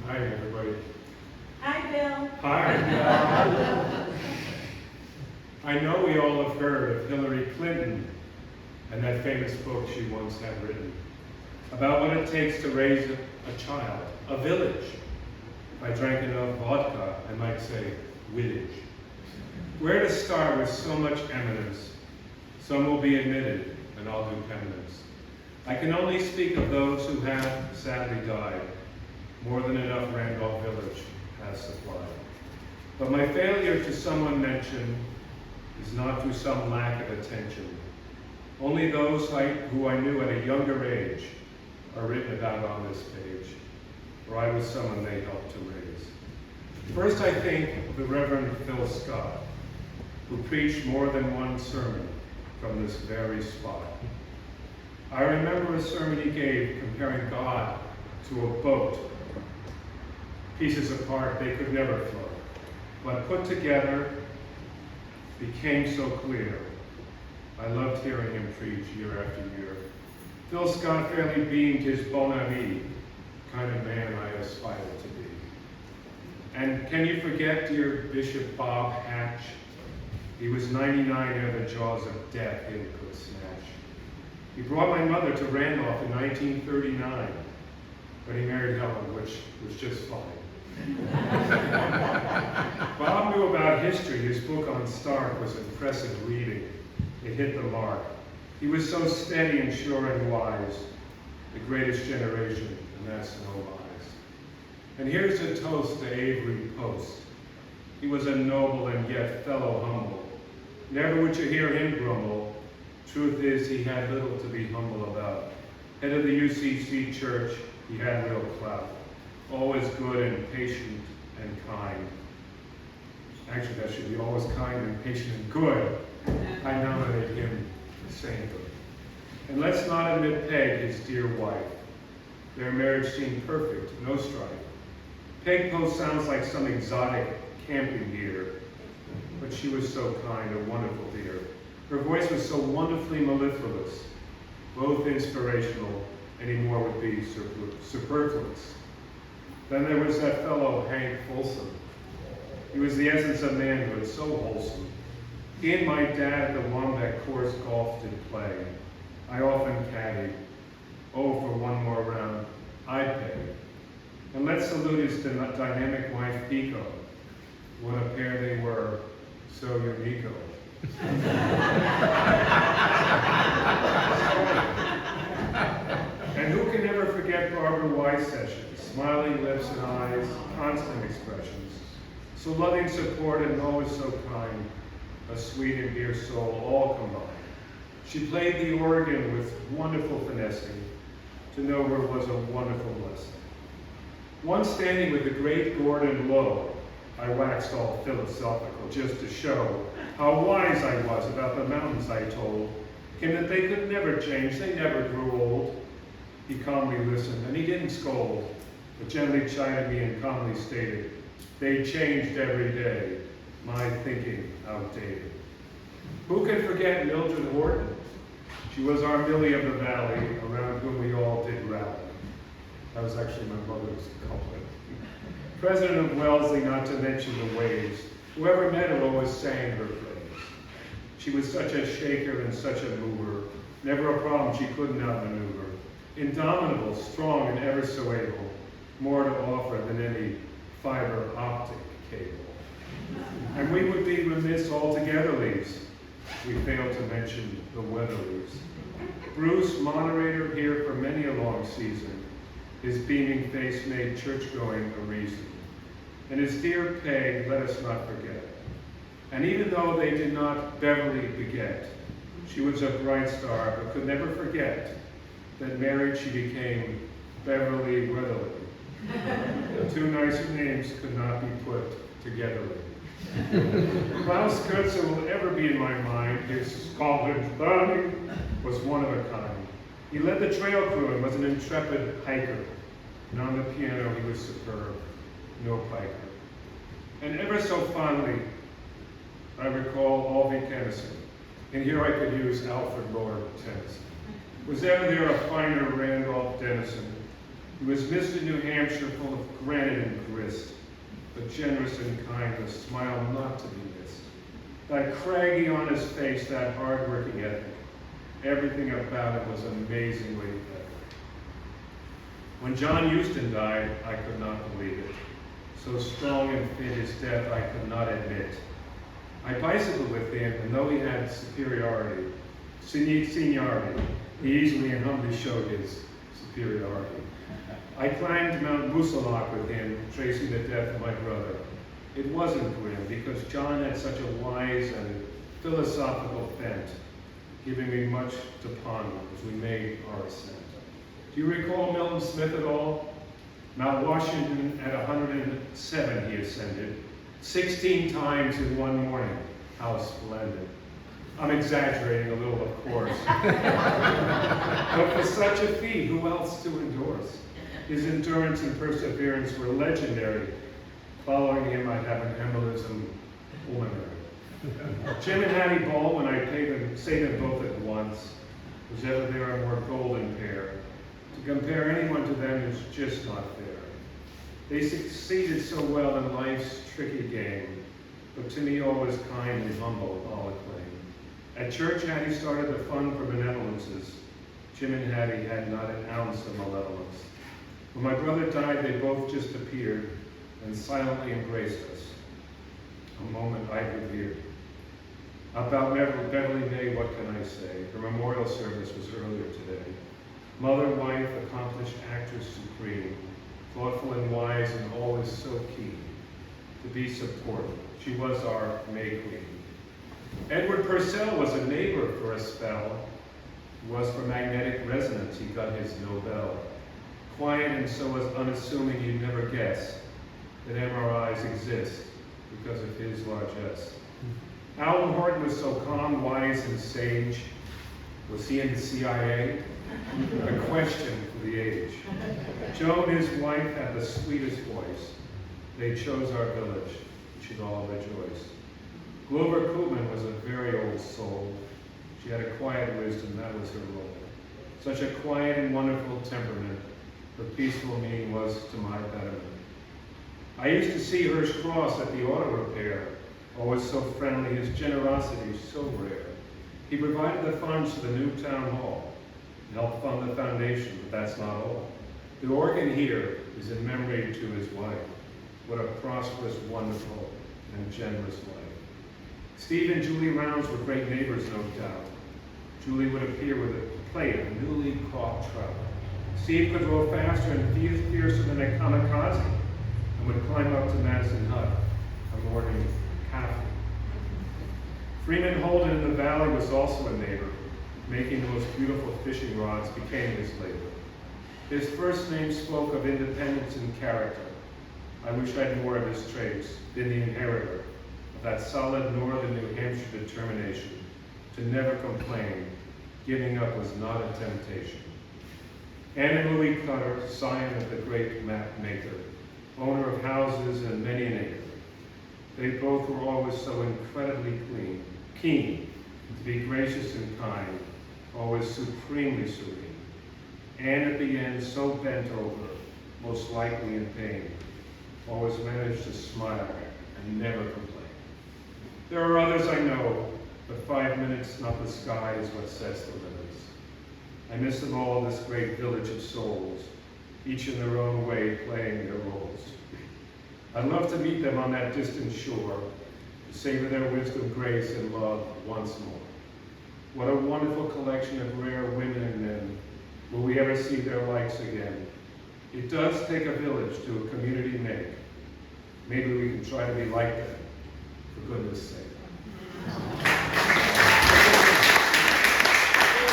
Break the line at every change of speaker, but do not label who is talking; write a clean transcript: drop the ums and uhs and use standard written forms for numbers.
Hi, everybody.
Hi, Bill.
Hi. I know we all have heard of Hillary Clinton and that famous book she once had written about what it takes to raise a child, a village. If I drank enough vodka, I might say village. Where to start with so much eminence? Some will be admitted, and I'll do penance. I can only speak of those who have sadly died. More than enough Randolph Village has supplied. But my failure to someone mention is not through some lack of attention. Only those who I knew at a younger age are written about on this page, for I was someone they helped to raise. First, I think of the Reverend Phil Scott, who preached more than one sermon from this very spot. I remember a sermon he gave comparing God to a boat. Pieces apart, they could never float, but put together became so clear. I loved hearing him preach year after year. Phil Scott fairly beamed his bon ami, kind of man I aspired to be. And can you forget dear Bishop Bob Hatch? He was 99 ere the jaws of death him could snatch. He brought my mother to Randolph in 1939, but he married Helen, which was just fine. Bob knew about history. His book on Stark was impressive reading. It hit the mark. He was so steady and sure and wise, the greatest generation, and that's no lies. And here's a toast to Avery Post. He was a noble and yet fellow humble. Never would you hear him grumble. Truth is, he had little to be humble about. Head of the UCC church, he had real clout. Always good and patient and kind. Actually, that should be always kind and patient and good. I nominate him for sainthood. And let's not omit Peg, his dear wife. Their marriage seemed perfect, no strife. Peg Post sounds like some exotic camping gear, but she was so kind, a wonderful dear. Her voice was so wonderfully mellifluous, both inspirational, any more would be superfluous. Then there was that fellow, Hank Folsom. He was the essence of manhood, so wholesome. He and my dad at the Wombat course golf did play. I often caddied. Oh, for one more round, I'd pay. And let's salute his dynamic wife, Pico. What a pair they were, so unico. And who can ever forget Barbara Wise sessions? Smiling lips and eyes, constant expressions. So loving support and always so kind. A sweet and dear soul, all combined. She played the organ with wonderful finessing. To know her was a wonderful blessing. Once standing with the great Gordon Lowe, I waxed all philosophical just to show how wise I was about the mountains I told him that they could never change, they never grew old. He calmly listened, and he didn't scold, but gently chided me and calmly stated, they changed every day, my thinking outdated. Who can forget Mildred Horton? She was our Millie of the Valley, around whom we all did rally. That was actually my mother's couplet. President of Wellesley, not to mention the waves. Whoever met her always sang her praise. She was such a shaker and such a mover. Never a problem she couldn't outmaneuver. Indomitable, strong, and ever so able. More to offer than any fiber optic cable. And we would be remiss altogether, leaves. We failed to mention the Weatherleys. Bruce, moderator here for many a long season. His beaming face made church-going a reason. And his dear Peg, let us not forget. And even though they did not Beverly beget, she was a bright star, but could never forget that married she became Beverly Weatherly. The two nicer names could not be put together. Klaus Kurtzer will ever be in my mind. His college learning was one of a kind. He led the trail crew and was an intrepid hiker. And on the piano he was superb, no piker. And ever so fondly, I recall Alvy Kennison. And here I could use Alfred Lord Tennyson. Was ever there a finer Randolph Dennison? He was Mr. New Hampshire, full of granite and grist, but generous and kind, a smile not to be missed. That craggy on his face, that hard-working ethic, everything about him was amazingly better. When John Houston died, I could not believe it. So strong and fit his death, I could not admit. I bicycled with him, and though he had seniority, he easily and humbly showed his superiority. I climbed Mount Musalak with him, tracing the death of my brother. It wasn't grim, because John had such a wise and philosophical bent, giving me much to ponder as we made our ascent. Do you recall Milton Smith at all? Mount Washington at 107 he ascended, 16 times in one morning. How splendid. I'm exaggerating a little, of course. But for such a feat, who else to endorse? His endurance and perseverance were legendary. Following him, I'd have an embolism pulmonary. Jim and Hattie Baldwin, I say them both at once. Was ever there a more golden pair? To compare anyone to them is just not fair. They succeeded so well in life's tricky game, but to me always kind and humble, all acclaim. At church, Hattie started the fund for benevolences. Jim and Hattie had not an ounce of malevolence. When my brother died, they both just appeared and silently embraced us. A moment I revered. About Beverly May, what can I say? Her memorial service was earlier today. Mother, wife, accomplished actress supreme, thoughtful and wise and always so keen to be supportive. She was our May Queen. Edward Purcell was a neighbor for a spell. He was for magnetic resonance, he got his Nobel. Quiet and so was unassuming you'd never guess that MRIs exist because of his largesse. Alan Horton was so calm, wise, and sage. Was he in the CIA? A question for the age. Joan, his wife, had the sweetest voice. They chose our village. We should all rejoice. Glover Koopman was a very old soul. She had a quiet wisdom, that was her role. Such a quiet and wonderful temperament, her peaceful meaning was to my betterment. I used to see Hirsch Cross at the auto repair, always so friendly, his generosity so rare. He provided the funds for the new town hall, and helped fund the foundation, but that's not all. The organ here is in memory to his wife. What a prosperous, wonderful, and generous life. Steve and Julie Rounds were great neighbors, no doubt. Julie would appear with a plate of newly caught trout. Steve could row faster and fiercer than a kamikaze, and would climb up to Madison Hut for morning coffee. Freeman Holden in the valley was also a neighbor. Making the most beautiful fishing rods became his labor. His first name spoke of independence and character. I wish I had more of his traits, been the inheritor of that solid northern New Hampshire determination to never complain. Giving up was not a temptation. Anne and Louis Cutter, scion of the great map maker, owner of houses and many an acre. They both were always so incredibly keen to be gracious and kind, always supremely serene. Anne at the end so bent over, most likely in pain, always managed to smile and never complain. There are others I know, but 5 minutes, not the sky, is what sets the limits. I miss them all, this great village of souls, each in their own way playing their roles. I'd love to meet them on that distant shore, to savor their wisdom, grace, and love once more. What a wonderful collection of rare women and men. Will we ever see their likes again? It does take a village to a community make. Maybe we can try to be like them, for goodness sake.